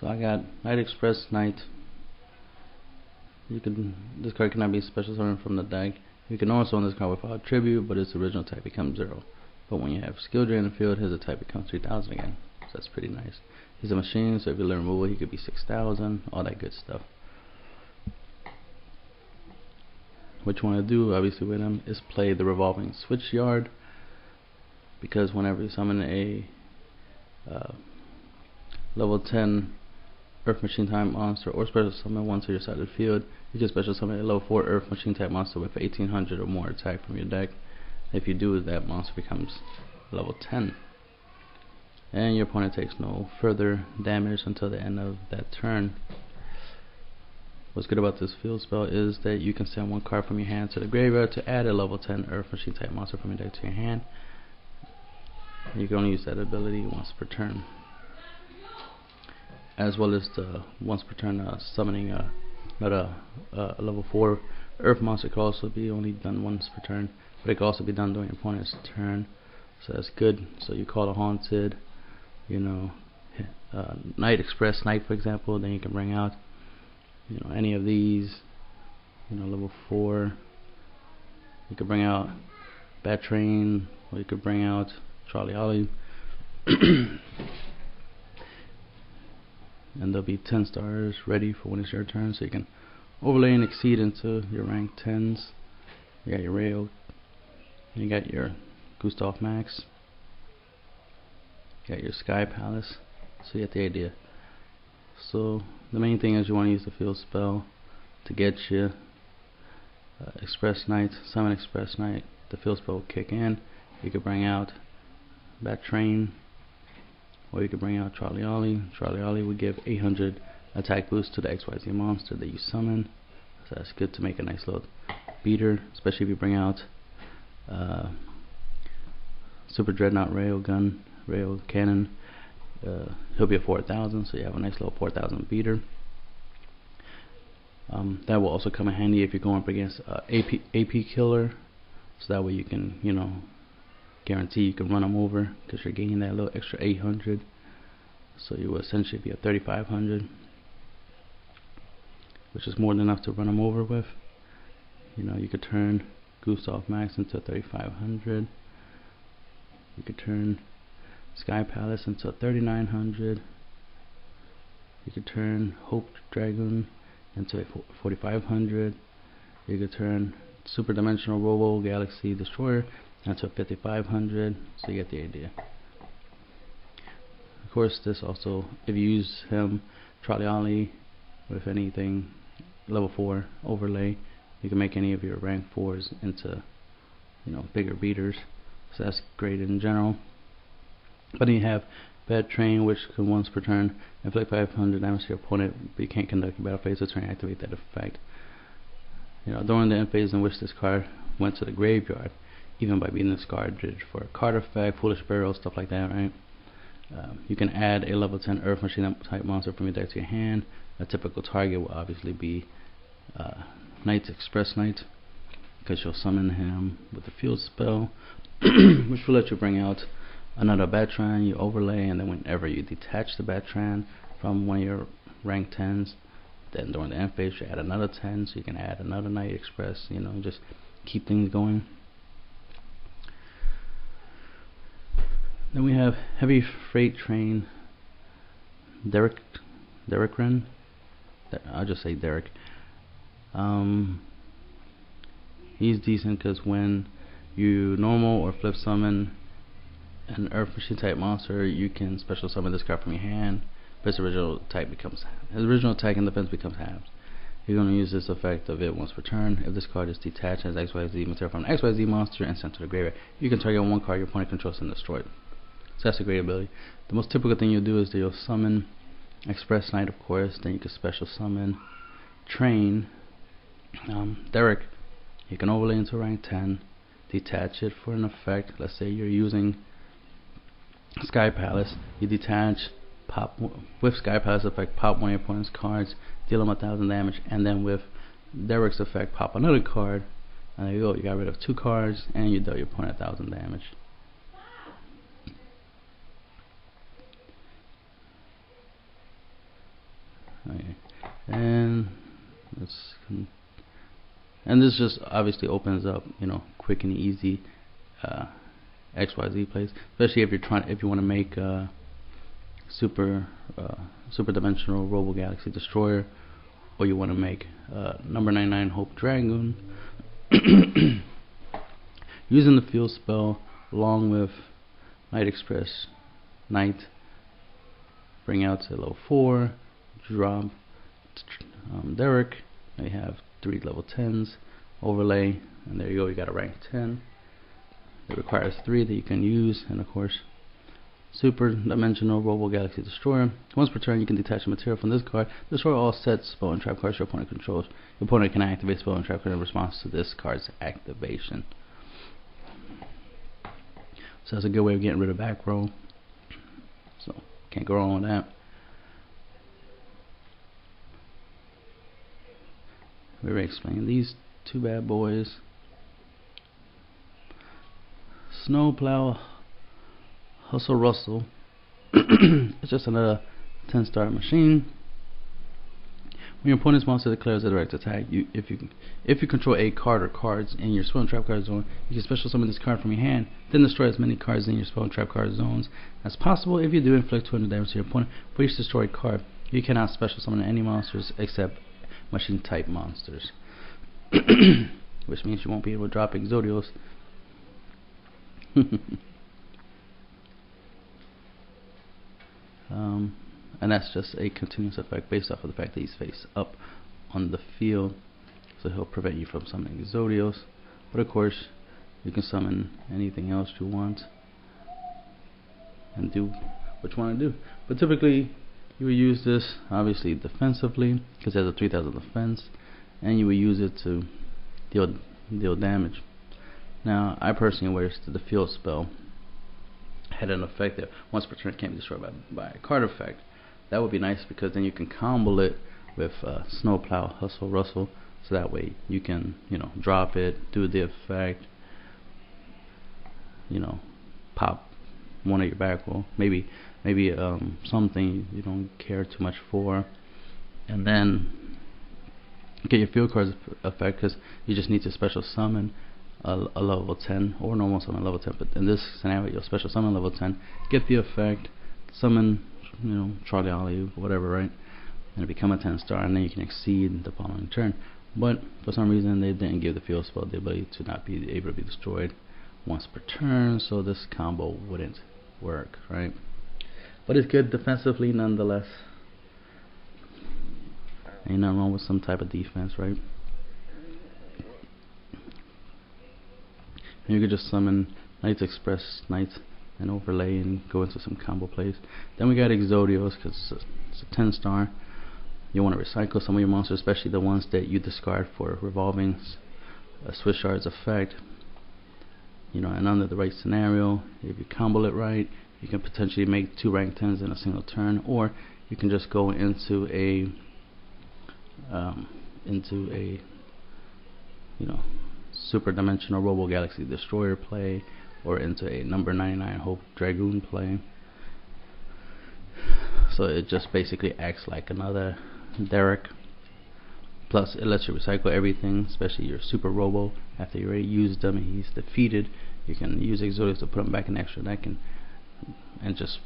So I got Knight Express Knight. This card cannot be special summoned from the deck. You can also summon this card without tribute, but its original attack becomes 0. But when you have skill drain in the field, his attack becomes 3000 again. So that's pretty nice. He's a machine, so if you learn removal, he could be 6000, all that good stuff. What you want to do, obviously, with him is play the revolving switch yard, because whenever you summon a level 10 Earth Machine type monster or special summon one to your side of the field, you can special summon a level 4 Earth Machine type monster with 1800 or more attack from your deck. If you do, that monster becomes level 10. And your opponent takes no further damage until the end of that turn. What's good about this field spell is that you can send one card from your hand to the graveyard to add a level 10 Earth Machine type monster from your deck to your hand. You can only use that ability once per turn, as well as the once per turn summoning another level 4 Earth monster can also be only done once per turn, but it can also be done during your opponent's turn, so that's good. So you call a haunted, Knight Express Knight, for example, then you can bring out any of these, level 4. You could bring out Bat Train, or you could bring out Charlie Ollie. And there'll be 10 stars ready for when it's your turn, so you can overlay and exceed into your rank 10s. You got your Rayo, you got your Gustav Max, you got your Sky Palace, so you get the idea. So the main thing is you want to use the field spell to get you Express Knight, summon Express Knight. The field spell will kick in. You could bring out Bat Train, or you could bring out Charlie Ollie. Charlie Ollie would give 800 attack boost to the XYZ monster that you summon, so that's good to make a nice little beater, especially if you bring out Super Dreadnought Rail Cannon. He'll be a 4000, so you have a nice little 4000 beater. That will also come in handy if you're going up against AP killer, so that way you can guarantee you can run them over, because you're gaining that little extra 800, so you will essentially be at 3500, which is more than enough to run them over with. You could turn Gustav Max into 3500. You could turn Sky Palace into 3900. You could turn Hope Dragon into a 4500. You could turn Super Dimensional Robo Galaxy Destroyer into a 5500. So you get the idea. Of course, this also, if you use him, Charlie Ollie, with anything level 4 overlay, you can make any of your rank 4s into bigger beaters. So that's great in general. But then you have Bad Train, which can once per turn inflict 500 damage to your opponent, but you can't conduct your battle phase to turn activate that effect. During the end phase in which this card went to the graveyard, even by being discarded for a card effect, Foolish Burial, stuff like that, right? You can add a level 10 Earth Machine type monster from your deck to your hand. A typical target will obviously be Knight Express Knight, because you'll summon him with the field spell, which will let you bring out another Batran. You overlay, and then whenever you detach the Batran from one of your rank 10s, then during the end phase you add another 10, so you can add another Knight Express, just keep things going. Then we have Heavy Freight Train Derek Ren. I'll just say Derek. He's decent because when you normal or flip summon an Earth Machine type monster, you can special summon this card from your hand, but his original attack and defense becomes halved. You're going to use this effect of it once per turn. If this card is detached as XYZ material from an XYZ monster and sent to the graveyard, you can target one card your opponent controls and destroy it. So that's a great ability. The most typical thing you'll do is that you'll summon Express Knight, of course. Then you can special summon Train Derek. You can overlay into rank 10, detach it for an effect. Let's say you're using Sky Palace. You detach, pop with Sky Palace effect, pop one of your opponent's cards, deal them 1000 damage, and then with Derek's effect, pop another card, and there you go. You got rid of 2 cards, and you dealt your opponent 1000 damage. And let's and this just obviously opens up, you know, quick and easy XYZ plays, especially if you want to make super dimensional Robo Galaxy Destroyer, or you want to make number 99 Hope Dragoon. Using the field spell along with Night Express Knight, bring out to level 4, drop Derek. Now you have 3 level 10s, overlay, and there you go, you got a rank 10. It requires 3 that you can use, and of course, Super Dimensional Robo Galaxy Destroyer. Once per turn, you can detach a material from this card. Destroy all set spell and trap cards your opponent controls. Your opponent can activate spell and trap card in response to this card's activation. So that's a good way of getting rid of back row. So can't go wrong with that. We already explained these two bad boys. Snowplow Hustle Russell. It's just another 10-star machine. When your opponent's monster declares a direct attack, if you control a card or cards in your spell and trap card zone, you can special summon this card from your hand, then destroy as many cards in your spell and trap card zones as possible. If you do, inflict 200 damage to your opponent for each destroyed card. You cannot special summon any monsters except machine type monsters. Which means you won't be able to drop YUGIOHs. And that's just a continuous effect based off of the fact that he's face up on the field, so he'll prevent you from summoning YUGIOHs. But of course, you can summon anything else you want and do what you want to do. But typically, you would use this obviously defensively because it has a 3000 defense, and you would use it to deal damage. Now, I personally wish that the field spell had an effect that once per turn can't be destroyed by a card effect. That would be nice because then you can combo it with Snowplow Hustle Russell, so that way you can, you know, drop it, do the effect, you know, pop one of your back row, maybe something you don't care too much for, and then get your field cards effect because you just need to special summon a level 10 or normal summon level 10, but in this scenario you'll special summon level 10, get the effect, summon, you know, Charlie Ollie, whatever, right, and become a 10-star, and then you can exceed the following turn. But for some reason they didn't give the field spell the ability to not be able to be destroyed once per turn, so this combo wouldn't work, right? But it's good defensively nonetheless. Ain't nothing wrong with some type of defense, right? And you could just summon Knights Express Knights and overlay and go into some combo plays. Then we got YUGIOHs because it's a 10-star. You want to recycle some of your monsters, especially the ones that you discard for revolving Swiss Shards effect. You know, and under the right scenario, if you combo it right, you can potentially make 2 rank 10s in a single turn, or you can just go into a you know, Super Dimensional Robo Galaxy Destroyer play, or into a number 99 Hope Dragoon play. So it just basically acts like another Derek. Plus it lets you recycle everything, especially your Super Robo. After you already used them and he's defeated, you can use YUGIOHs to put him back in extra deck and just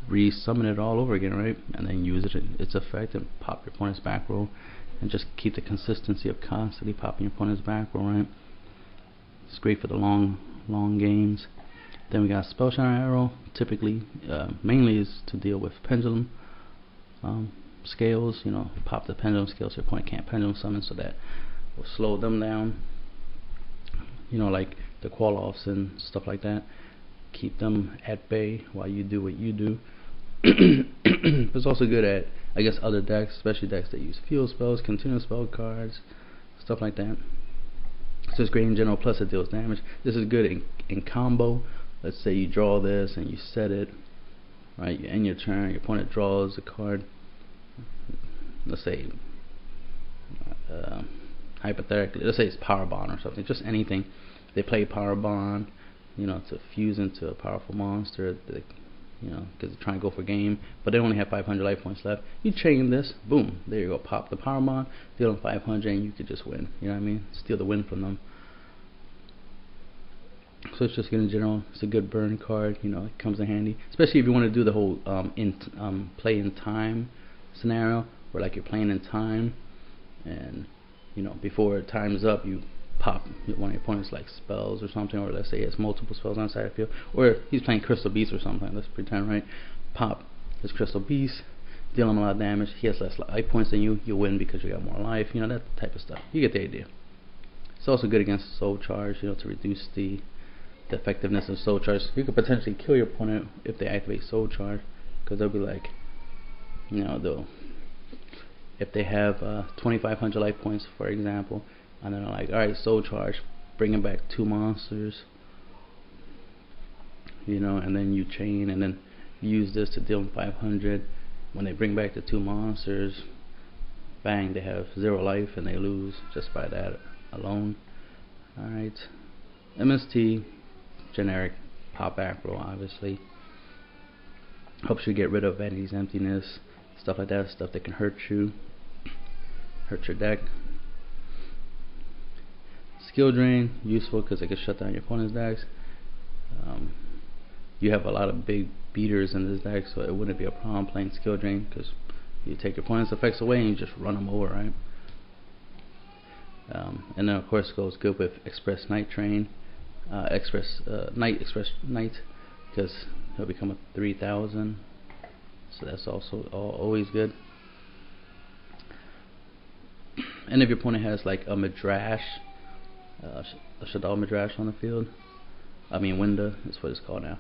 re-summon it all over again, right? And then use its effect and pop your opponent's back row, and just keep the consistency of constantly popping your opponent's back row, right? It's great for the long games. Then we got Spell Shiner Arrow. Typically, mainly is to deal with pendulum scales. You know, pop the pendulum scales so your opponent can't pendulum summon, so that will slow them down. You know, like the Qualoffs and stuff like that. Keep them at bay while you do what you do. It's also good at, I guess, other decks, especially decks that use field spells, continuous spell cards, stuff like that. It's just great in general, plus it deals damage. This is good in combo. Let's say you draw this and you set it, right? You end your turn, your opponent draws a card. Let's say, hypothetically, let's say it's Power Bond or something, just anything. They play Power Bond, you know, to fuse into a powerful monster. you know, because they're trying to go for game, but they only have 500 life points left. You chain this, boom, there you go, pop the power bond, deal them 500, and you could just win. You know what I mean? Steal the win from them. So it's just good in general. It's a good burn card. You know, it comes in handy, especially if you want to do the whole play in time scenario, where like you're playing in time, and you know, before time's up, you pop one of your opponent's like spells or something, or let's say he has multiple spells on the side of the field, or he's playing Crystal Beast or something. Let's pretend, right? Pop his Crystal Beast, deal him a lot of damage. He has less life points than you. You win because you got more life. You know, that type of stuff. You get the idea. It's also good against Soul Charge, you know, to reduce the effectiveness of Soul Charge. You could potentially kill your opponent if they activate Soul Charge, because they'll be like, you know, if they have 2,500 life points, for example, and then they're like, alright, Soul Charge, bringing back 2 monsters, you know, and then you chain, and then use this to deal them 500. When they bring back the 2 monsters, bang, they have 0 life and they lose just by that alone. Alright, MST, generic pop aggro, obviously. Helps you get rid of Vanity's Emptiness, stuff like that, stuff that can hurt you, hurt your deck. Skill Drain, useful because it can shut down your opponent's decks. You have a lot of big beaters in this deck, so it wouldn't be a problem playing Skill Drain, because you take your opponent's effects away and you just run them over, right? And then of course goes good with Express Night Train, Express Night, because he'll become a 3,000, so that's also always good. And if your opponent has like a Midrash, a Shadal Midrash on the field, I mean Winda is what it's called now,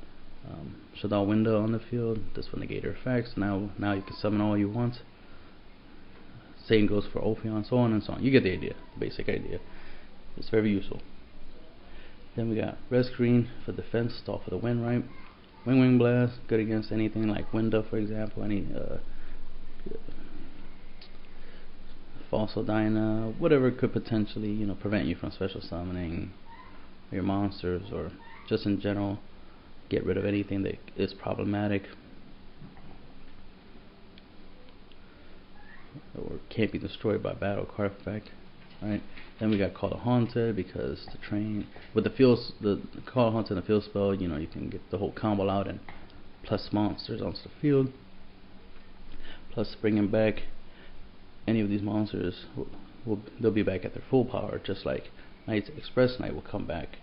Shadal Winda on the field, this will negate her effects. Now you can summon all you want. Same goes for Ophion, so on and so on. You get the idea, the basic idea. It's very useful. Then we got Red Screen for defense, stall for the win, right? Wing Blast, good against anything like Winda, for example, any Fossil Dyna, whatever could potentially, you know, prevent you from special summoning your monsters, or just in general get rid of anything that is problematic or can't be destroyed by battle card effect, right? Then we got Call the Haunted, because the train with the Call the Haunted and the field spell, you know, you can get the whole combo out and plus monsters onto the field, plus bringing back any of these monsters they'll be back at their full power, just like Knight's Express Knight will come back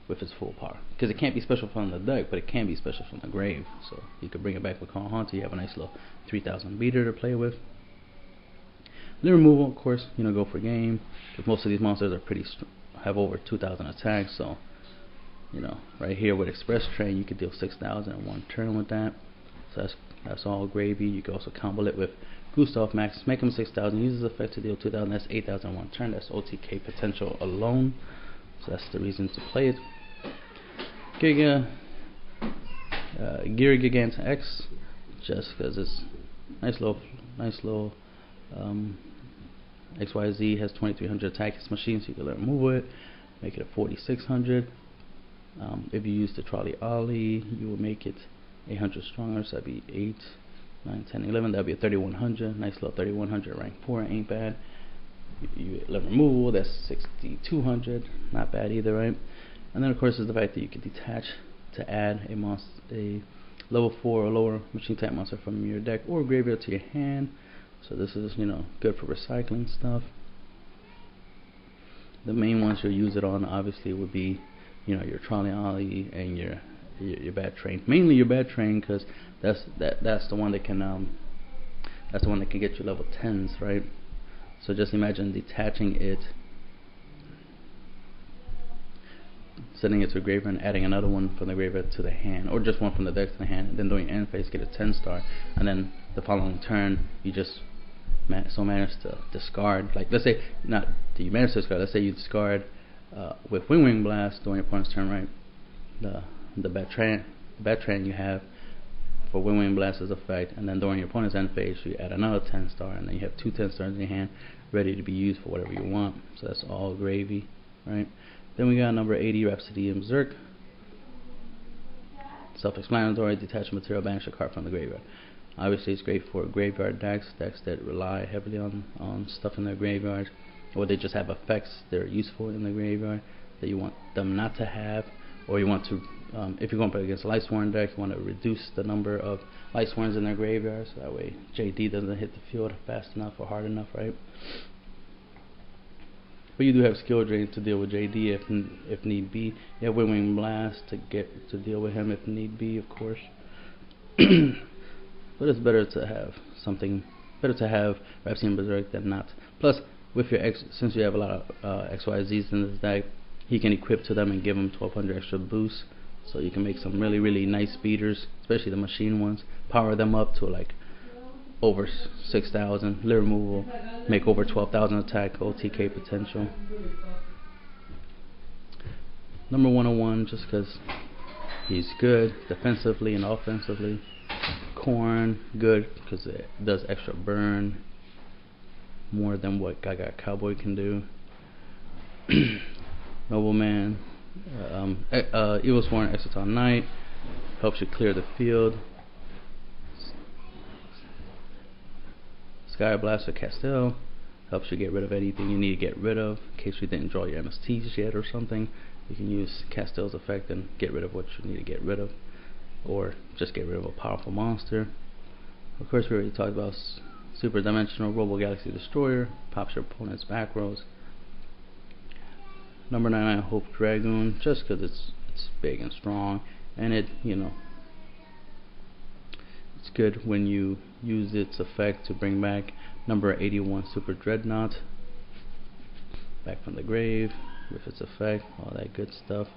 with its full power, because it can't be special from the deck, but it can be special from the grave. So you can bring it back with Call Haunted. You have a nice little 3,000 beater to play with. The removal, of course, you know, go for game, because most of these monsters are have over 2,000 attacks. So, you know, right here with Express Train, you could deal 6,000 in 1 turn with that. So that's all gravy. You can also combo it with Gustav Max, make him 6,000, uses effect to deal 2,000. That's 8,000 in 1 turn. That's OTK potential alone. So that's the reason to play it. Giga Gear Gigant X, just because it's nice little XYZ has 2,300 attack. It's machine, so you can let him move it, make it a 4,600. If you use the Trolley Ollie, you will make it 800 stronger, so that'd be 8, 9, 10, 11. That'd be a 3,100. Nice little 3,100 rank 4, ain't bad. You let removal, that's 6,200. Not bad either, right? And then of course is the fact that you can detach to add a level 4 or lower machine type monster from your deck or graveyard to your hand. So this is, you know, good for recycling stuff. The main ones you'll use it on obviously would be, you know, your Trolley Ollie and your Bad Train. Mainly your Bad Train, because that's the one that can get you level 10s, right? So just imagine detaching it, sending it to a graveyard and adding another one from the graveyard to the hand, or just one from the deck to the hand, and then doing end phase, get a 10-star, and then the following turn you just manage to discard, like let's say not do you manage to discard, let's say you discard with Wing Blast during your opponent's turn, right? The Bad Train you have for Wing Blast as effect, and then during your opponent's end phase you add another 10-star, and then you have 2 10-stars in your hand ready to be used for whatever you want. So that's all gravy, right? Then we got number 80, Rhapsody and Berserk. Self-explanatory. Detach material, banish a card from the graveyard. Obviously, it's great for graveyard decks that rely heavily on stuff in their graveyard, or they just have effects that are useful in the graveyard that you want them not to have, or you want to, if you're going to play against a Lightsworn deck, you want to reduce the number of Lightsworns in their graveyard, so that way JD doesn't hit the field fast enough or hard enough, right? But you do have skill drain to deal with JD if need be. You have Wing Blast to deal with him if need be, of course. But it's better to have Rhapsody and Berserk than not. Plus, with your since you have a lot of XYZs in this deck, he can equip to them and give them 1200 extra boost. So you can make some really nice beaters, especially the machine ones. Power them up to like over 6,000 lit removal, make over 12,000 attack, OTK potential. Number 101, just because he's good defensively and offensively. Corn, good because it does extra burn, more than what Gaga Cowboy can do. Nobleman, Evil Sworn Exciton Knight, helps you clear the field. Sky Blaster Castell, helps you get rid of anything you need to get rid of. In case you didn't draw your MSTs yet or something, you can use Castell's effect and get rid of what you need to get rid of, or just get rid of a powerful monster. Of course, we already talked about Super Dimensional Robo Galaxy Destroyer, pops your opponent's back rows. Number 99, Hope Dragoon, just because it's big and strong, and it's good when you use its effect to bring back number 81, Super Dreadnought, back from the grave with its effect, all that good stuff.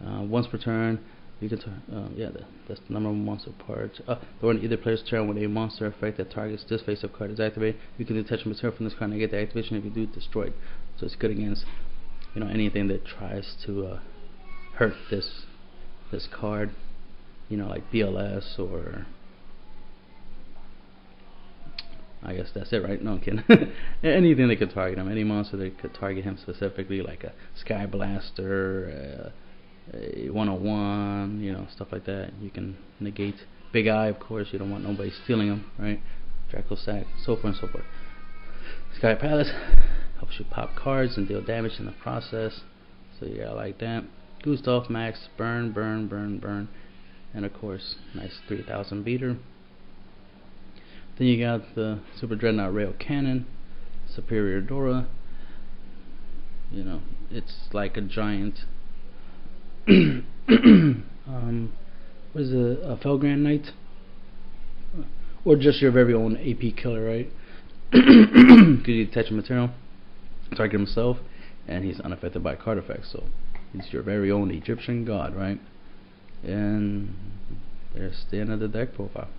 Once per turn, you can that's the number one monster part. During either player's turn, when a monster effect that targets this face-up card is activated, you can detach material from this card and get the activation. If you do, destroy it. So it's good against anything that tries to hurt this card, like BLS, or I guess that's it, right? No, I'm kidding. Anything that could target him, any monster that could target him specifically, like a Sky Blaster, a 101, stuff like that. You can negate. Big Eye, of course, you don't want nobody stealing them, right? Draco Sack, so forth and so forth. Sky Palace helps you pop cards and deal damage in the process, so you gotta like that. Gustav Max, burn, and of course, nice 3000 beater. Then you got the Super Dreadnought Rail Cannon, Superior Dora. It's like a giant what is it, a Felgrand Knight, or just your very own AP killer, right? Because you detach material, target himself, and he's unaffected by card effects, so he's your very own Egyptian god, right? And there's the end of the deck profile.